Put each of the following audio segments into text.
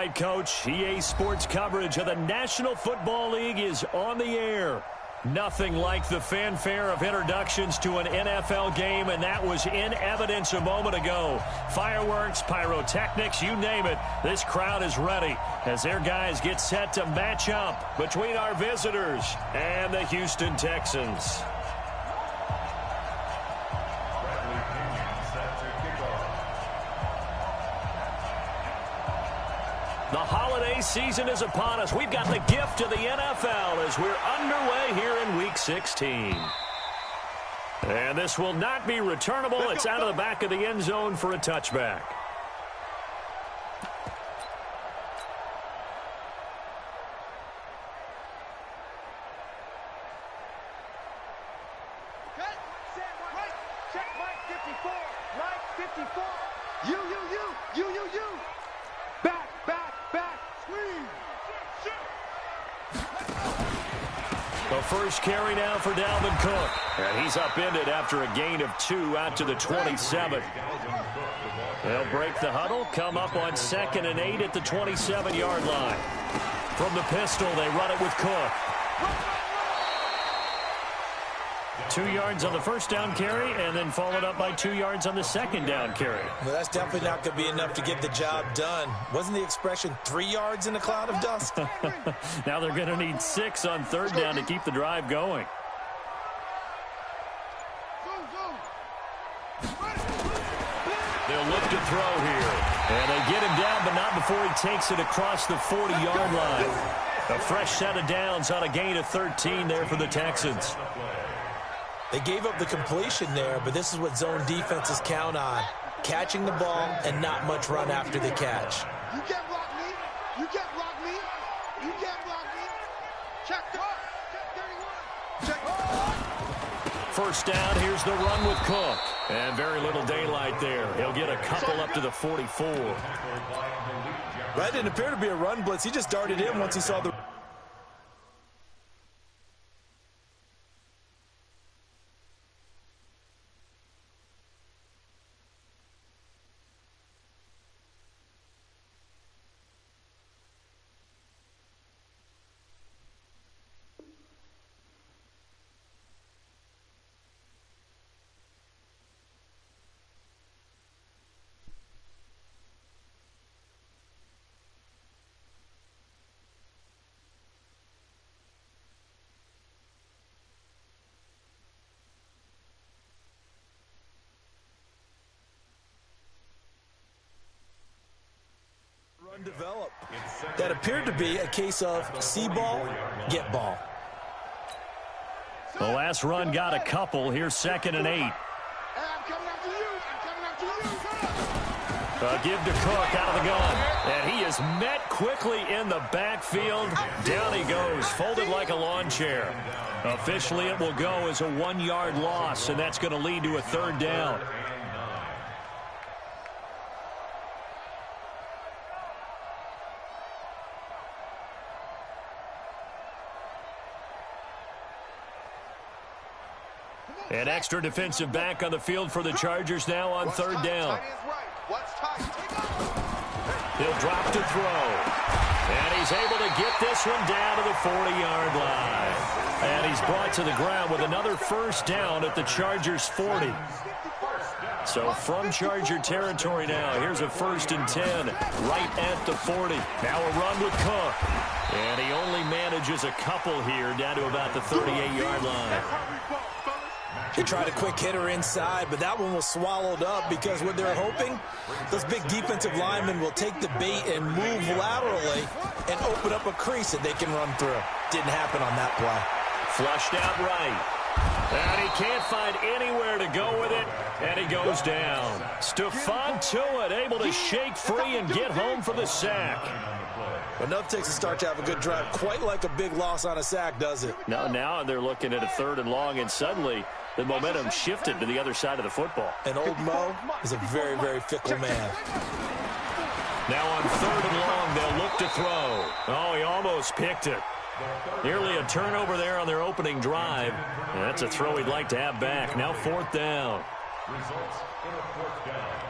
right, Coach. EA Sports coverage of the National Football League is on the air. Nothing like the fanfare of introductions to an NFL game, and that was in evidence a moment ago. Fireworks, pyrotechnics, you name it. This crowd is ready as their guys get set to match up between our visitors and the Houston Texans. The holiday season is upon us. We've got the gift of the NFL as we're underway here in Week 16. And this will not be returnable. It's out of the back of the end zone for a touchback. Check Mike 54. Mike 54. You. Back. Screen. The first carry now for Dalvin Cook. And he's upended after a gain of 2 out to the 27. They'll break the huddle, come up on 2nd and 8 at the 27-yard line. From the pistol, they run it with Cook. 2 yards on the first down carry, and then followed up by 2 yards on the second down carry. Well, that's definitely not going to be enough to get the job done. Wasn't the expression 3 yards in a cloud of dust? Now they're going to need 6 on third down to keep the drive going. They'll look to throw here. And they get him down, but not before he takes it across the 40-yard line. A fresh set of downs on a gain of 13 there for the Texans. They gave up the completion there, but this is what zone defenses count on. Catching the ball and not much run after the catch. You can't block me. You can't block me. You can't block me. Check 31. Check. First down, here's the run with Cook. And very little daylight there. He'll get a couple up to the 44. That didn't appear to be a run blitz. He just darted in once he saw the... develop. That appeared to be a case of see ball, get ball. The last run got a couple. Here's 2nd and 8. I'm coming after you. Give to Cook out of the gun. And he is met quickly in the backfield. Down he goes, folded like a lawn chair. Officially, it will go as a 1-yard loss, and that's going to lead to a third down. An extra defensive back on the field for the Chargers now on third down. He'll drop to throw. And he's able to get this one down to the 40-yard line. And he's brought to the ground with another first down at the Chargers' 40. So from Charger territory now, here's a 1st and 10 right at the 40. Now a run with Cook. And he only manages a couple here down to about the 38-yard line. They tried a quick hitter inside, but that one was swallowed up because what they're hoping, those big defensive linemen will take the bait and move laterally and open up a crease that they can run through. Didn't happen on that play. Flushed out right. And he can't find anywhere to go with it, and he goes down. Stephon Tuitt able to shake free and get home for the sack. Enough takes a start to have a good drive. Quite like a big loss on a sack, does it? No, now they're looking at a 3rd and long, and suddenly the momentum shifted to the other side of the football. And old Mo is a very, very fickle man. Now on 3rd and long, they'll look to throw. Oh, he almost picked it. Nearly a turnover there on their opening drive. And that's a throw he'd like to have back. Now 4th down. Results in a 4th down.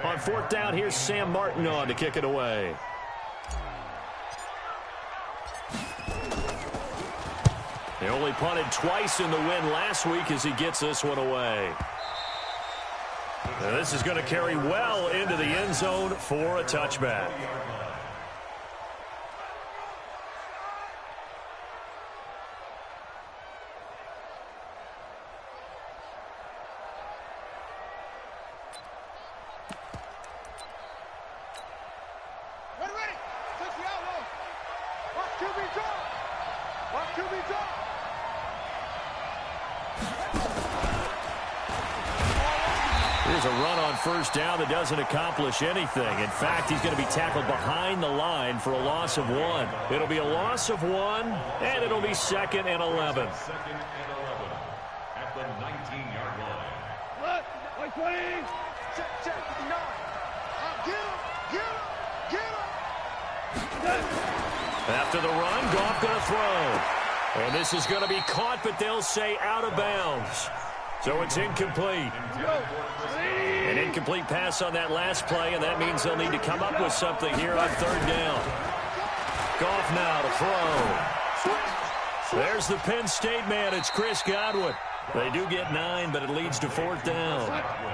On 4th down, here's Sam Martin on to kick it away. He only punted twice in the win last week as he gets this one away. Now this is going to carry well into the end zone for a touchback. Ready. Takes the outlaw. Watch QB drop. Watch QB drop. Here's a run on 1st down that doesn't accomplish anything. In fact, he's going to be tackled behind the line for a loss of 1. It'll be a loss of 1, and it'll be 2nd and 11. Second and 11 at the 19-yard line. What? Like 20. Check. 9. Get him. After the run, Goff going to throw. And this is going to be caught, but they'll say out of bounds. So it's incomplete. An incomplete pass on that last play, and that means they'll need to come up with something here on 3rd down. Goff now to throw. There's the Penn State man. It's Chris Godwin. They do get 9, but it leads to 4th down.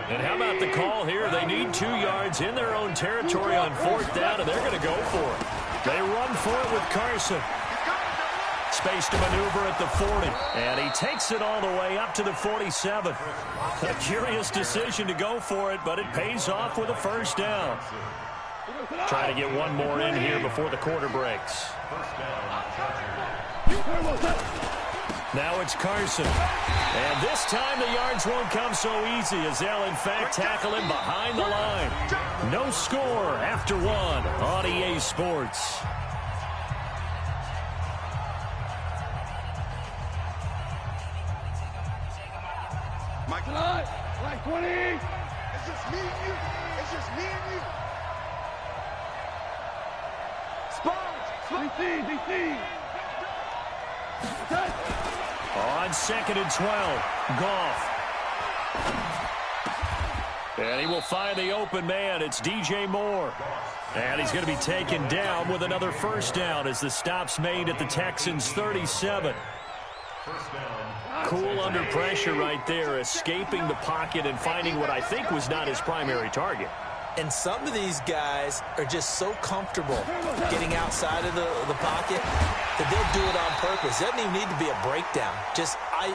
And how about the call here? They need 2 yards in their own territory on 4th down, and they're going to go for it. They run for it with Carson. Space to maneuver at the 40, and he takes it all the way up to the 47. A curious decision to go for it, but it pays off with a 1st down. Trying to get one more in here before the quarter breaks. Now it's Carson. And this time the yards won't come so easy as they'll in fact tackle him behind the line. No score after 1 on EA Sports. Like 20. It's just me and you. It's just me and you. DC. On 2nd and 12, Goff. And he will find the open man. It's DJ Moore. And he's going to be taken down with another 1st down as the stop's made at the Texans' 37. Cool under pressure right there, escaping the pocket and finding what I think was not his primary target. And some of these guys are just so comfortable getting outside of the pocket that they'll do it on purpose. It doesn't even need to be a breakdown.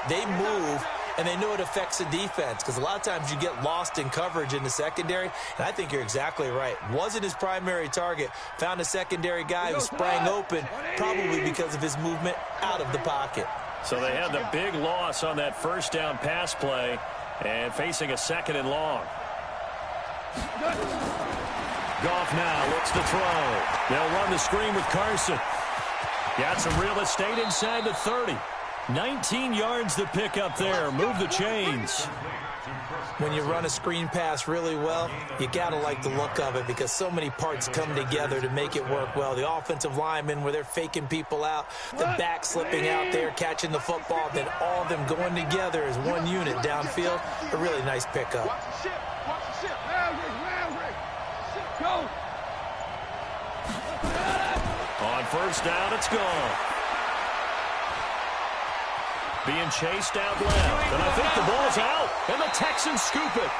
They move, and they know it affects the defense because a lot of times you get lost in coverage in the secondary, and I think you're exactly right. Wasn't his primary target. Found a secondary guy who sprang open, probably because of his movement out of the pocket. So they had the big loss on that 1st down pass play and facing a 2nd and long. Goff now looks to throw. They'll run the screen with Carson. Got some real estate inside the 30. 19 yards to pick up there. Move the chains. When you run a screen pass really well, you got to like the look of it because so many parts come together to make it work well. The offensive linemen where they're faking people out, the back slipping out there, catching the football, then all of them going together as one unit downfield. A really nice pickup. Watch the ship. Go. On 1st down, it's gone. Being chased out left. And I think the ball's out. And the Texans scoop it.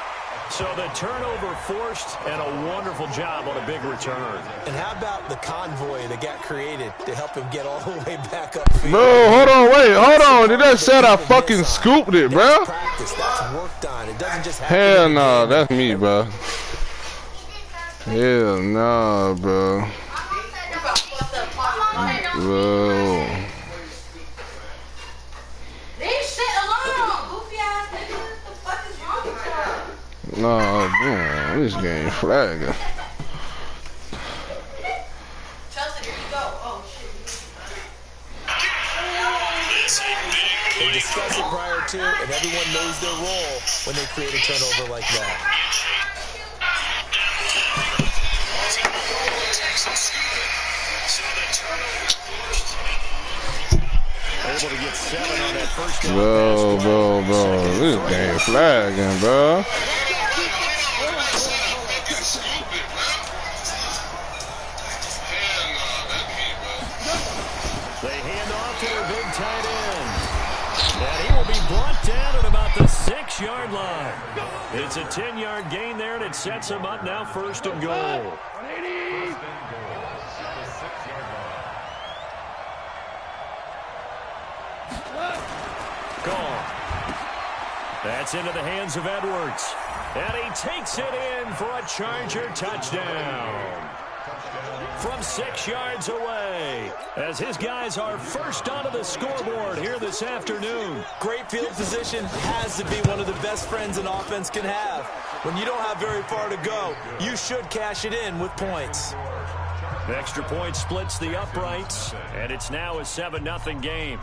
So the turnover forced and a wonderful job on a big return. And how about the convoy that got created to help him get all the way back up? Bro, hold on. Did that said I fucking scooped it, bro? Practice. That's worked on. It doesn't just happen. Hell no, that's me, bro. Hell no, bro. Bro. No, boom, this game flagging. Chelsea, here you go. Oh, shit. They discuss it prior to, and everyone knows their role when they create a turnover like that. Able to get 7 on that 1st down. Bro. This game flagging, bro. They hand off to their big tight end. And he will be brought down at about the 6-yard line. It's a 10-yard gain there, and it sets him up now 1st and goal. Gone. That's into the hands of Edwards. And he takes it in for a Charger touchdown. From 6 yards away, as his guys are first onto the scoreboard here this afternoon. Great field position has to be one of the best friends an offense can have. When you don't have very far to go, you should cash it in with points. Extra point splits the uprights, and it's now a 7-0 game.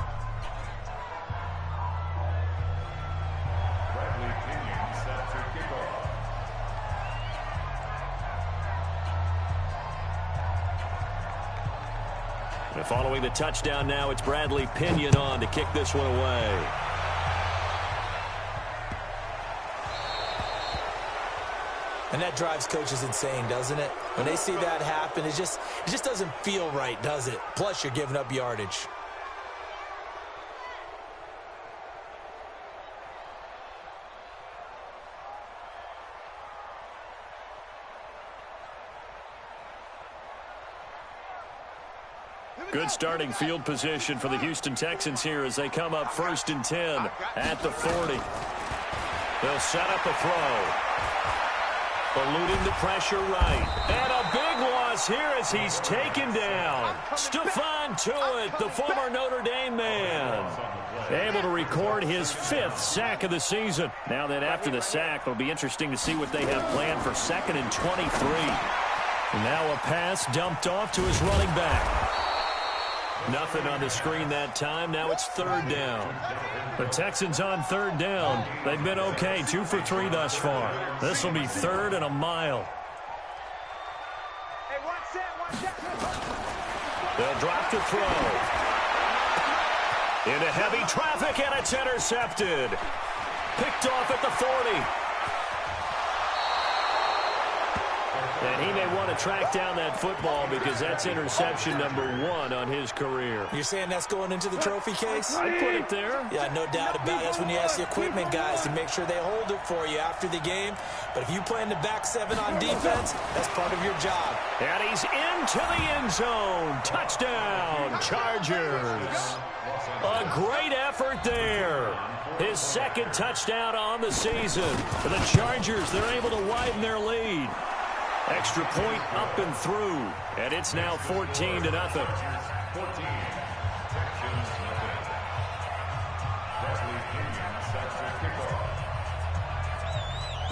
And following the touchdown now, it's Bradley Pinion on to kick this one away. And that drives coaches insane, doesn't it? When they see that happen, it just doesn't feel right, does it? Plus, you're giving up yardage. Good starting field position for the Houston Texans here as they come up 1st and 10 at the 40. They'll set up a throw. Eluding the pressure right. And a big loss here as he's taken down. Stephon Tuitt, the former Notre Dame man, able to record his 5th sack of the season. Now then, after the sack, it'll be interesting to see what they have planned for 2nd and 23. Now a pass dumped off to his running back. Nothing on the screen that time. Now it's 3rd down. The Texans on 3rd down. They've been okay. 2 for 3 thus far. This will be 3rd and a mile. Hey, watch that. They'll drop to throw. Into heavy traffic, and it's intercepted. Picked off at the 40. And he may want to track down that football because that's interception number 1 on his career. You're saying that's going into the trophy case? I put it there. Yeah, no doubt about it. That's when you ask the equipment guys to make sure they hold it for you after the game. But if you play in the back 7 on defense, that's part of your job. And he's into the end zone. Touchdown, Chargers. A great effort there. His 2nd touchdown on the season. For the Chargers, they're able to widen their lead. Extra point up and through, and it's now 14-0. 14.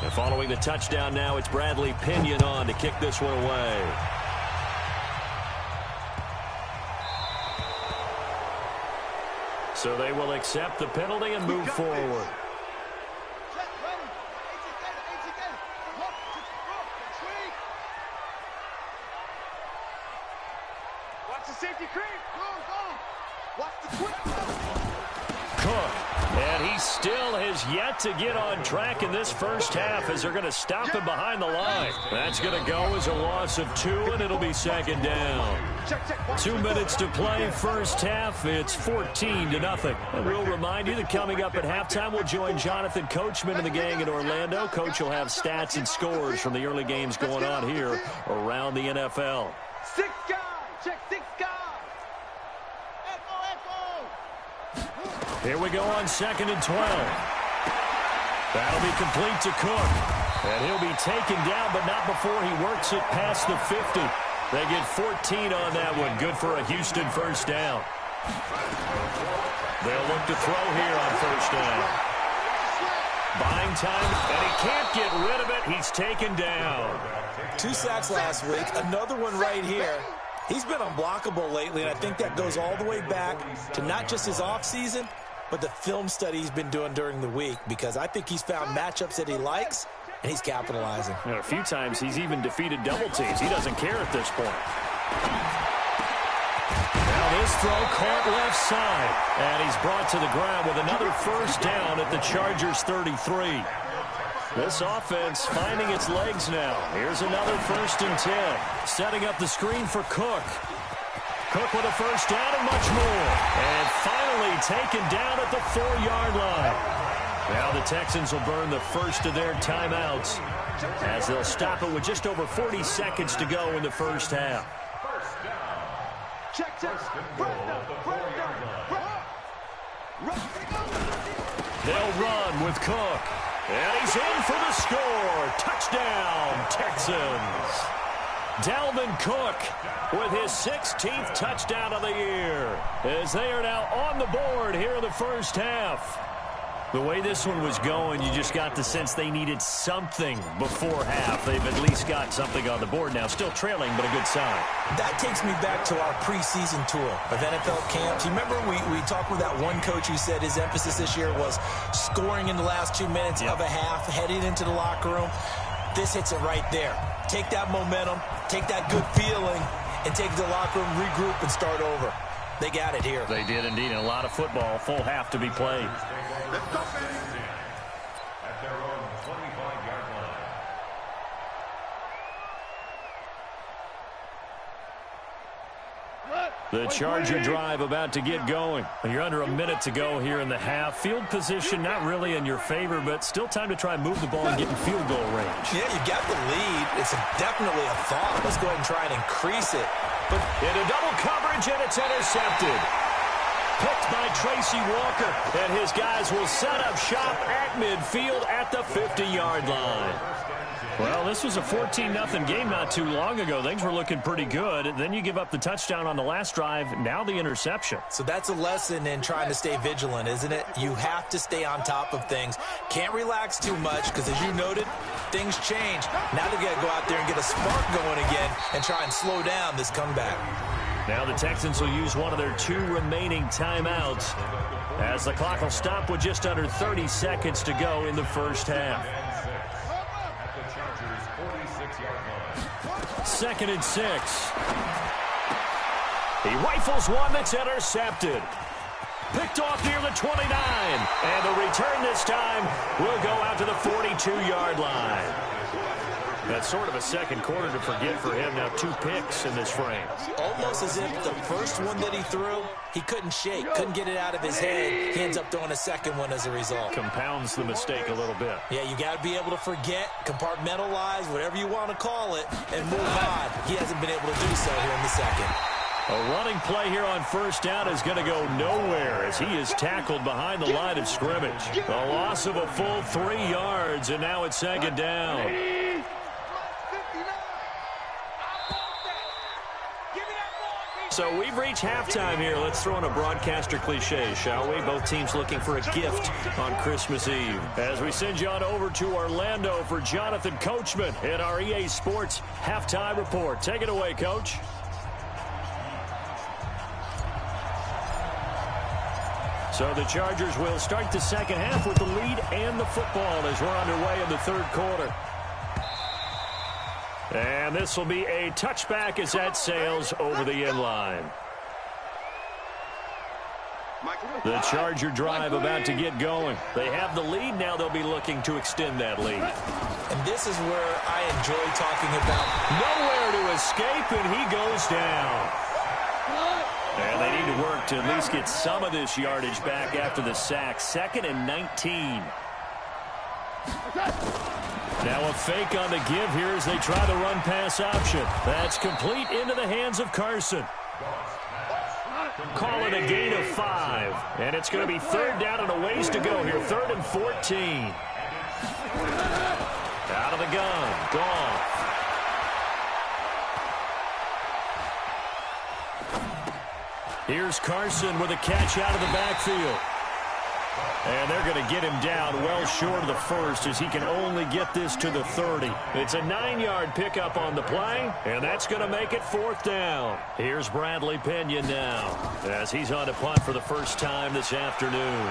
And following the touchdown now, it's Bradley Pinion on to kick this one away. So they will accept the penalty and move forward. Cook, and he still has yet to get on track in this first half as they're going to stop him behind the line. That's going to go as a loss of 2, and it'll be 2nd down. 2 minutes to play first half. It's 14-0. And we'll remind you that coming up at halftime, we'll join Jonathan Coachman and the gang in Orlando. Coach will have stats and scores from the early games going on here around the NFL. 6 guys. Check 6 guys. Here we go on 2nd and 12. That'll be complete to Cook. And he'll be taken down, but not before he works it past the 50. They get 14 on that one. Good for a Houston first down. They'll look to throw here on first down. Buying time, and he can't get rid of it. He's taken down. 2 sacks last week. Another one right here. He's been unblockable lately, and I think that goes all the way back to not just his offseason, but the film study he's been doing during the week, because I think he's found matchups that he likes, and he's capitalizing. And a few times he's even defeated double teams. He doesn't care at this point. Now this throw caught left side, and he's brought to the ground with another first down at the Chargers 33. This offense finding its legs now. Here's another 1st and 10. Setting up the screen for Cook. Cook with a first down and much more. And finally taken down at the 4-yard line. Now the Texans will burn the first of their timeouts as they'll stop it with just over 40 seconds to go in the first half. Check. They'll run with Cook. And he's in for the score. Touchdown, Texans. Dalvin Cook with his 16th touchdown of the year as they are now on the board here in the first half. The way this one was going, you just got the sense they needed something before half. They've at least got something on the board now. Still trailing, but a good sign. That takes me back to our preseason tour of NFL camps. You remember we talked with that one coach who said his emphasis this year was scoring in the last 2 minutes of a half, heading into the locker room. This hits it right there. Take that momentum, take that good feeling, and take it to the locker room, regroup, and start over. They got it here. They did indeed. And a lot of football, full half to be played. At their own 25-yard line. The Charger drive about to get going. You're under a minute to go here in the half. Field position not really in your favor, but still time to try and move the ball and get in field goal range. Yeah, you got the lead. It's definitely a thought. Let's go ahead and try and increase it. But into double coverage, and it's intercepted. Picked by Tracy Walker, and his guys will set up shop at midfield at the 50-yard line. Well, this was a 14-0 game not too long ago. Things were looking pretty good. Then you give up the touchdown on the last drive. Now the interception. So that's a lesson in trying to stay vigilant, isn't it? You have to stay on top of things. Can't relax too much because, as you noted, things change. Now they've got to go out there and get a spark going again and try and slow down this comeback. Now the Texans will use one of their 2 remaining timeouts as the clock will stop with just under 30 seconds to go in the first half. 2nd and 6. He rifles one that's intercepted. Picked off near the 29. And the return this time will go out to the 42-yard line. That's sort of a second quarter to forget for him. Now 2 picks in this frame. Almost as if the first one that he threw, he couldn't shake, couldn't get it out of his head. He ends up throwing a second one as a result. Compounds the mistake a little bit. Yeah, you got to be able to forget, compartmentalize, whatever you want to call it, and move on. He hasn't been able to do so here in the second. A running play here on first down is going to go nowhere as he is tackled behind the line of scrimmage. A loss of a full 3 yards, and now it's 2nd down. So we've reached halftime here. Let's throw in a broadcaster cliche, shall we? Both teams looking for a gift on Christmas Eve. As we send you on over to Orlando for Jonathan Coachman in our EA Sports Halftime Report. Take it away, Coach. So the Chargers will start the second half with the lead and the football as we're underway in the third quarter. And this will be a touchback as that sails over the end line. The Charger drive about to get going. They have the lead. Now they'll be looking to extend that lead. And this is where I enjoy talking about nowhere to escape, and he goes down. And they need to work to at least get some of this yardage back after the sack. 2nd and 19. Now a fake on the give here as they try the run-pass option. That's complete into the hands of Carson. Call it a gain of 5. And it's going to be 3rd down and a ways to go here. 3rd and 14. Out of the gun. Goff. Here's Carson with a catch out of the backfield. And they're going to get him down well short of the first as he can only get this to the 30. It's a 9-yard pickup on the play, and that's going to make it 4th down. Here's Bradley Pena now as he's on a punt for the first time this afternoon.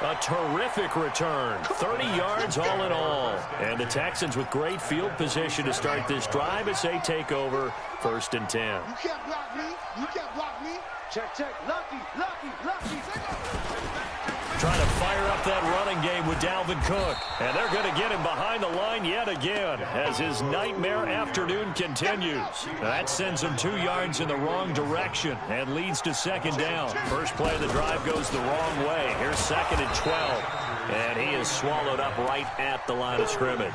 A terrific return. 30 yards all in all. And the Texans with great field position to start this drive as they take over 1st and 10. You can't block me. You can't block me. Check. Lucky. Trying to fire up that running game with Dalvin Cook. And they're going to get him behind the line yet again as his nightmare afternoon continues. That sends him 2 yards in the wrong direction and leads to second down. First play of the drive goes the wrong way. Here's 2nd and 12. And he is swallowed up right at the line of scrimmage.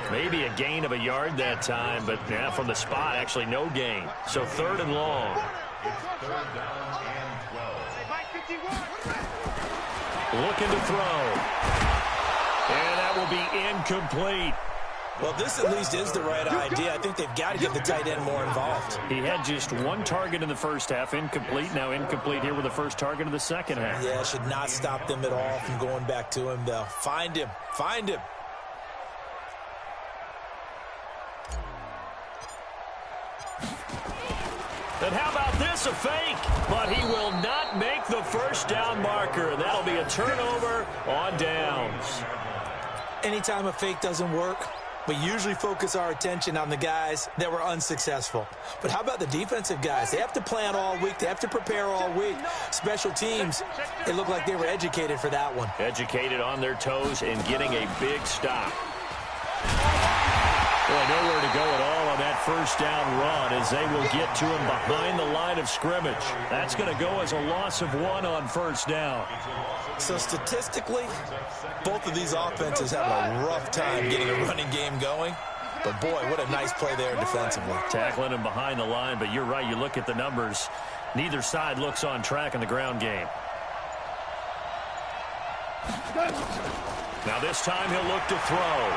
Maybe a gain of a yard that time, but from the spot, actually no gain. So 3rd and long. Looking to throw. And that will be incomplete. Well, this at least is the right idea. I think they've got to get the tight end more involved. He had just 1 target in the first half, incomplete. Now incomplete here with the first target of the second half. Yeah, should not stop them at all from going back to him, though. Find him. Find him. And how about this, a fake? But he will not make the first down marker. That'll be a turnover on downs. Anytime a fake doesn't work, we usually focus our attention on the guys that were unsuccessful. But how about the defensive guys? They have to plan all week. They have to prepare all week. Special teams, it looked like they were educated for that one. Educated on their toes and getting a big stop. Well, nowhere to go at all on that first down run as they will get to him behind the line of scrimmage. That's going to go as a loss of 1 on first down. So statistically, both of these offenses have a rough time getting a running game going. But, boy, what a nice play there defensively. Tackling him behind the line, but you're right. You look at the numbers. Neither side looks on track in the ground game. Now this time he'll look to throw.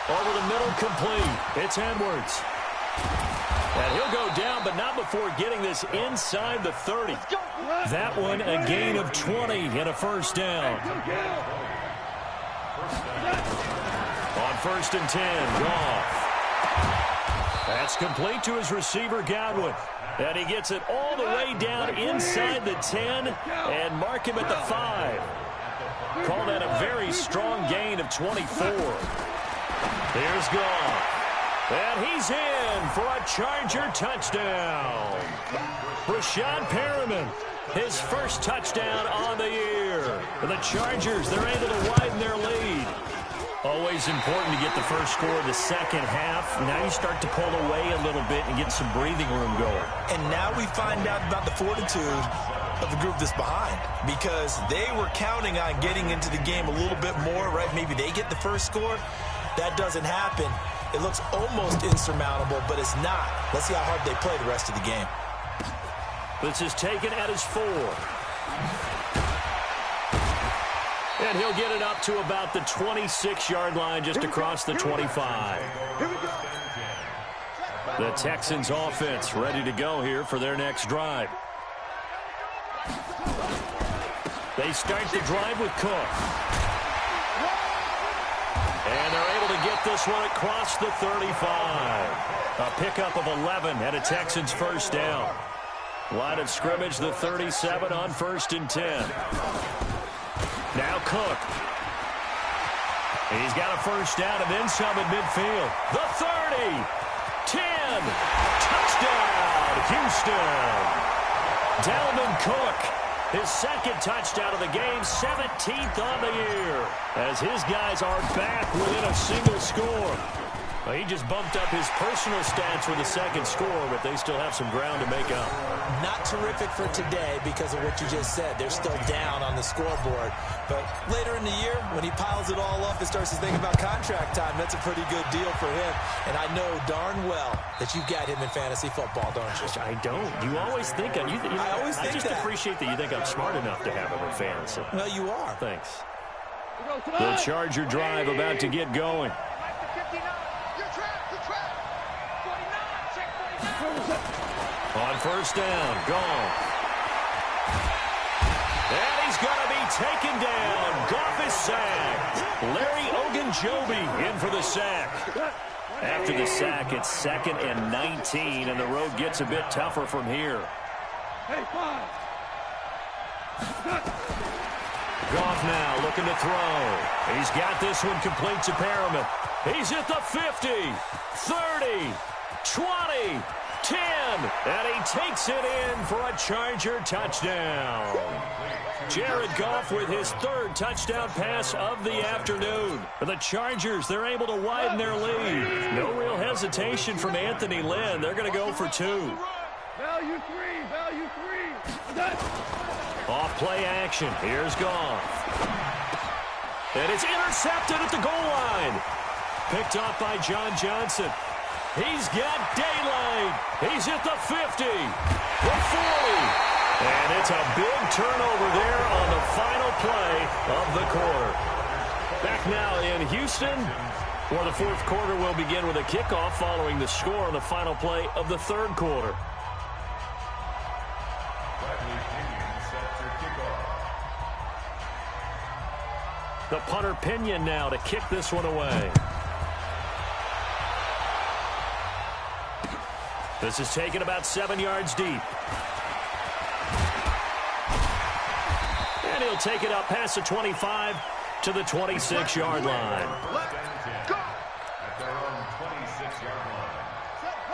Over the middle, complete. It's Edwards. And he'll go down, but not before getting this inside the 30. That one, a gain of 20 and a first down. On 1st and 10, Goff. That's complete to his receiver, Godwin. And he gets it all the way down inside the 10 and mark him at the 5. Call that a very strong gain of 24. Here's Goff. And he's in for a Charger touchdown. Rashad Perriman, his first touchdown on the year. For the Chargers, they're able to widen their lead. Always important to get the first score of the second half. Now you start to pull away a little bit and get some breathing room going. And now we find out about the fortitude of the group that's behind, because they were counting on getting into the game a little bit more, right? Maybe they get the first score. That doesn't happen. It looks almost insurmountable, but it's not. Let's see how hard they play the rest of the game. This is taken at his 4. And he'll get it up to about the 26-yard line, just across the 25. The Texans offense ready to go here for their next drive. They start the drive with Cook. And they're able to get this one across the 35. A pickup of 11 and a Texans first down. Line of scrimmage, the 37 on 1st and 10. Now Cook. He's got a first down and then some at midfield. The 30. 10. Touchdown, Houston. Dalvin Cook. His second touchdown of the game, 17th on the year, as his guys are back within a single score. Well, he just bumped up his personal stats with a second score, but they still have some ground to make up. Not terrific for today because of what you just said. They're still down on the scoreboard. But later in the year, when he piles it all up and starts to think about contract time, that's a pretty good deal for him. And I know darn well that you've got him in fantasy football, don't you? I don't. You always think of you. I always think I just that. appreciate that you think I'm smart enough to have him in fantasy. Well, you are. Thanks. The Charger drive about to get going. On first down, Goff. And he's going to be taken down. Goff is sacked. Larry Ogunjobi in for the sack. After the sack, it's 2nd and 19, and the road gets a bit tougher from here. Goff now looking to throw. He's got this one complete to Perriman. He's at the 50, 30, 20, 10, and he takes it in for a Charger touchdown. Jared Goff with his third touchdown pass of the afternoon. For the Chargers, they're able to widen their lead. No real hesitation from Anthony Lynn. They're going to go for 2. Value three. Off play action. Here's Goff. And it's intercepted at the goal line. Picked off by John Johnson. He's got daylight. He's at the 50, the 40. And it's a big turnover there on the final play of the quarter. Back now in Houston, where the fourth quarter will begin with a kickoff following the score on the final play of the third quarter. The punter Pinion now to kick this one away. This is taken about 7 yards deep. And he'll take it up past the 25 to the 26-yard line.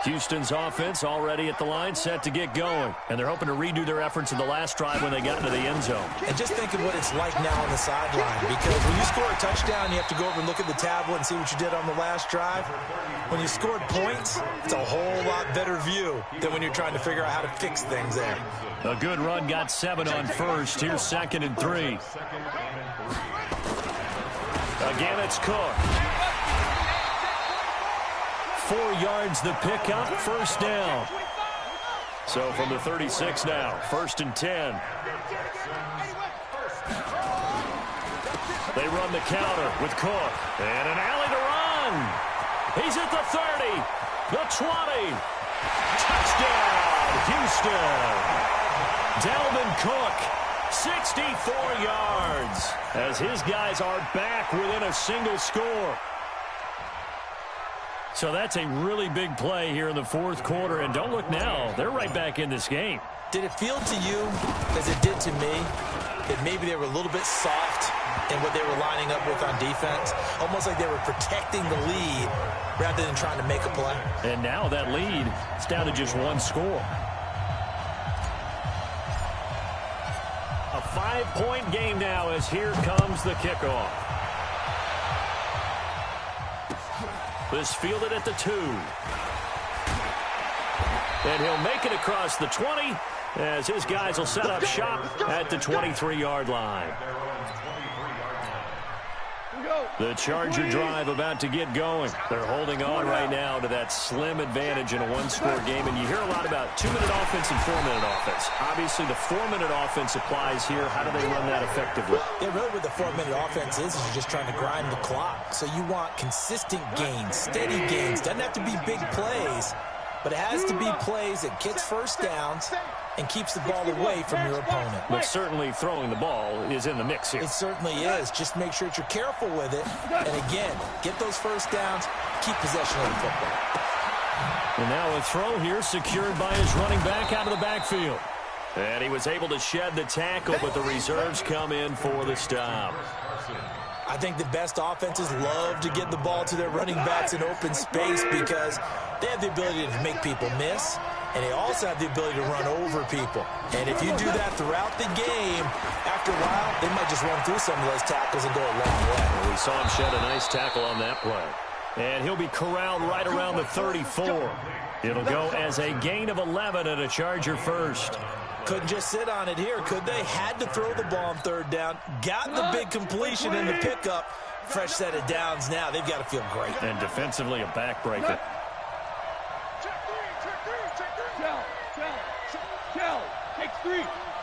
Houston's offense already at the line, set to get going. And they're hoping to redo their efforts in the last drive when they got into the end zone. And just think of what it's like now on the sideline. Because when you score a touchdown, you have to go over and look at the tablet and see what you did on the last drive. When you scored points, it's a whole lot better view than when you're trying to figure out how to fix things there. A good run got 7 on first. Here's 2nd and 3. Again, it's Cook. 4 yards the pickup, first down. So from the 36 now, 1st and 10. They run the counter with Cook. And an alley to run. He's at the 30, the 20. Touchdown, Houston. Dalvin Cook, 64 yards, as his guys are back within a single score. So that's a really big play here in the fourth quarter. And don't look now, they're right back in this game. Did it feel to you, as it did to me, that maybe they were a little bit soft in what they were lining up with on defense? Almost like they were protecting the lead rather than trying to make a play. And now that lead is down to just 1 score. A 5-point game now as here comes the kickoff. This fielded at the 2. And he'll make it across the 20 as his guys will set up shop at the 23-yard line. The Charger drive about to get going. They're holding on right now to that slim advantage in a 1-score game. And you hear a lot about 2-minute offense and 4-minute offense. Obviously, the 4-minute offense applies here. How do they run that effectively? Yeah, really what the 4-minute offense is you're just trying to grind the clock. So you want consistent gains, steady gains. Doesn't have to be big plays, but it has to be plays that gets first downs and keeps the ball away from your opponent. But certainly throwing the ball is in the mix here. It certainly is. Just make sure that you're careful with it. And again, get those first downs, keep possession of the football. And now a throw here secured by his running back out of the backfield. And he was able to shed the tackle, but the reserves come in for the stop. I think the best offenses love to get the ball to their running backs in open space because they have the ability to make people miss, and they also have the ability to run over people. And if you do that throughout the game, after a while, they might just run through some of those tackles and go a long way. Well, we saw him shed a nice tackle on that play. And he'll be corralled right around the 34. It'll go as a gain of 11 and a Charger first. Couldn't just sit on it here, could they? Had to throw the ball on 3rd down. Got the big completion in the pickup. Fresh set of downs now. They've got to feel great. And defensively, a backbreaker. Kel, takes 3,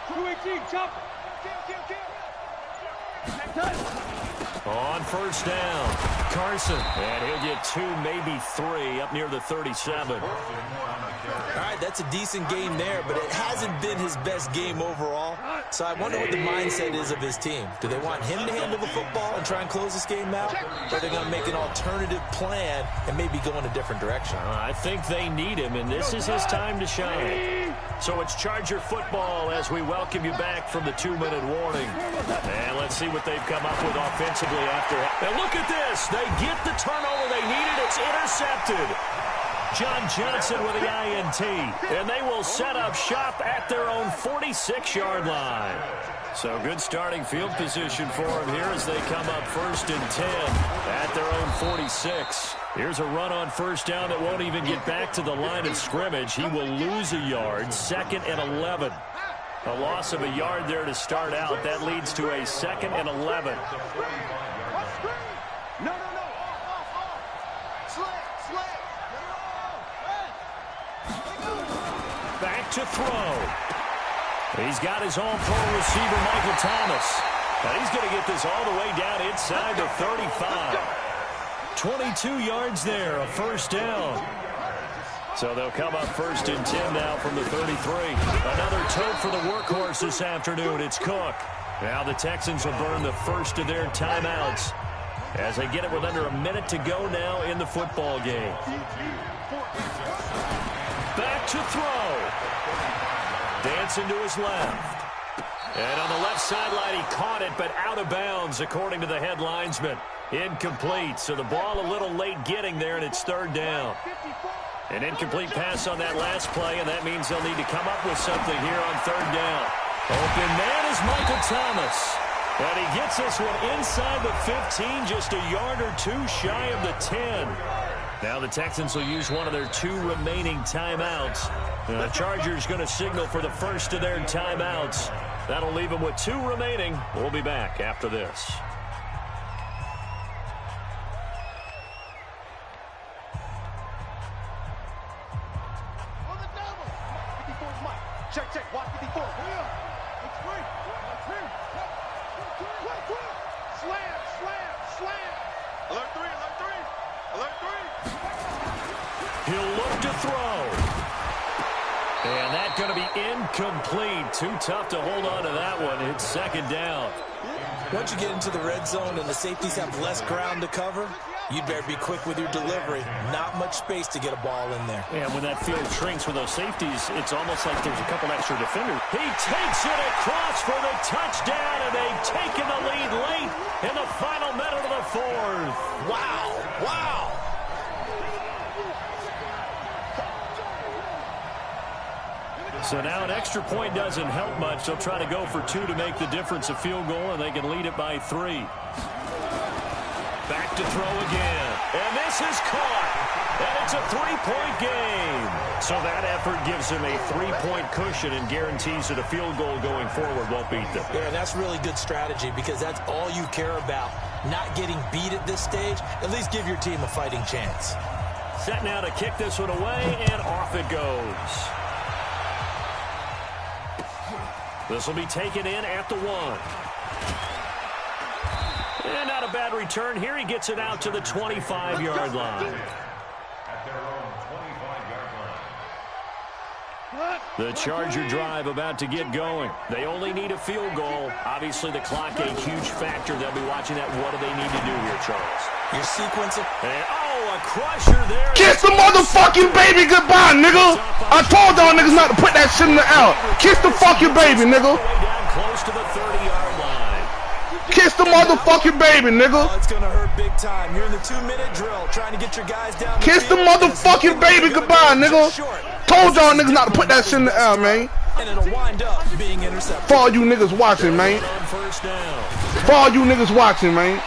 218, chop. On first down, Carson. And he'll get 2, maybe 3 up near the 37. All right, that's a decent game there, but it hasn't been his best game overall. So I wonder what the mindset is of his team. Do they want him to handle the football and try and close this game out? Or are they going to make an alternative plan and maybe go in a different direction? I think they need him, and this is his time to shine. So it's Charger football as we welcome you back from the 2-minute warning. And let's see what they've come up with offensively after. And look at this. They get the turnover they needed. It's intercepted. John Johnson with the INT. And they will set up shop at their own 46-yard line. So good starting field position for them here as they come up 1st and 10 at their own 46. Here's a run on 1st down that won't even get back to the line of scrimmage. He will lose a yard, 2nd and 11. A loss of a yard there to start out. That leads to a 2nd and 11. No. Back to throw. He's got his own pro receiver, Michael Thomas. And he's going to get this all the way down inside the 35. 22 yards there, a 1st down. So they'll come up 1st and 10 now from the 33. Another tote for the workhorse this afternoon. It's Cook. Now the Texans will burn the first of their timeouts as they get it with under a minute to go now in the football game. Back to throw. Dancing to his left. And on the left sideline, he caught it, but out of bounds, according to the head linesman. Incomplete, so the ball a little late getting there, and it's 3rd down. An incomplete pass on that last play, and that means they'll need to come up with something here on 3rd down. Open man is Michael Thomas. And he gets this one inside the 15, just a yard or two shy of the 10. Now the Texans will use one of their 2 remaining timeouts. The Chargers going to signal for the first of their timeouts. That'll leave them with 2 remaining. We'll be back after this. Check, watch 54. Slam. Alert 3. He'll look to throw. And that's going to be incomplete. Too tough to hold on to that one. It's 2nd down. Once you get into the red zone and the safeties have less ground to cover, you'd better be quick with your delivery. Not much space to get a ball in there. And when that field shrinks with those safeties, it's almost like there's a couple extra defenders. He takes it across for the touchdown, and they've taken the lead late in the final minute of the 4th. Wow. So now an extra point doesn't help much. They'll try to go for 2 to make the difference a field goal, and they can lead it by 3. Back to throw again. And this is caught. And it's a 3-point game. So that effort gives him a 3-point cushion and guarantees that a field goal going forward won't beat them. Yeah, that's really good strategy because that's all you care about. Not getting beat at this stage. At least give your team a fighting chance. Set now to kick this one away, and off it goes. This will be taken in at the 1. And not a bad return here. He gets it out to the 25-yard line. At their own 25-yard line. The Charger drive about to get going. They only need a field goal. Obviously, the clock a huge factor. They'll be watching that. What do they need to do here, Charles? Your sequence of... And, a crusher there. Kiss the motherfucking baby goodbye, nigga. I told y'all niggas not to put that shit in the out. Kiss the fucking baby, nigga. Way down close to the 30-yard line. Kiss the motherfucking baby, nigga. Oh, it's going to hurt big time. You're in the 2-minute drill trying to get your guys down. Kiss the motherfucking baby goodbye, nigga. Told y'all niggas not to put that shit in the out, man. And it'll wind up being intercepted. For all you niggas watching, man. For all you niggas watching, man.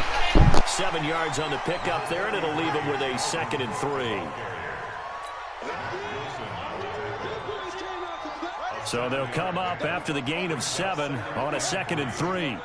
7 yards on the pickup there, and it'll leave him with a 2nd and 3. So they'll come up after the gain of 7 on a 2nd and 3.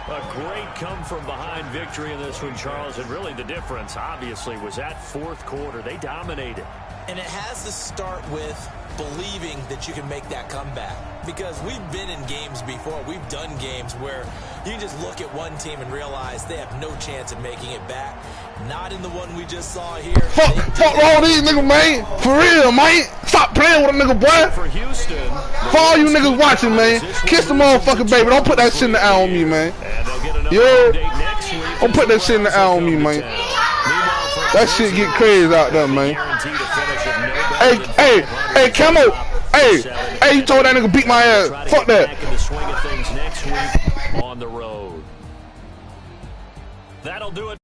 A great come-from-behind victory in this one, Charles. And really the difference, obviously, was that 4th quarter. They dominated. And it has to start with believing that you can make that comeback. Because we've been in games before. We've done games where you can just look at one team and realize they have no chance of making it back. Not in the one we just saw here. Fuck all these niggas, man. For real, man. Stop playing with a nigga, boy. For Houston. For all you niggas watching, man. Kiss the motherfucking baby. Don't put that shit in the eye on me, man. Yo, don't put that shit in the eye on me, man. That shit get crazy out there, man. Hey, Camo. Hey, you told that nigga beat my ass. Fuck that. On the road. That'll do it.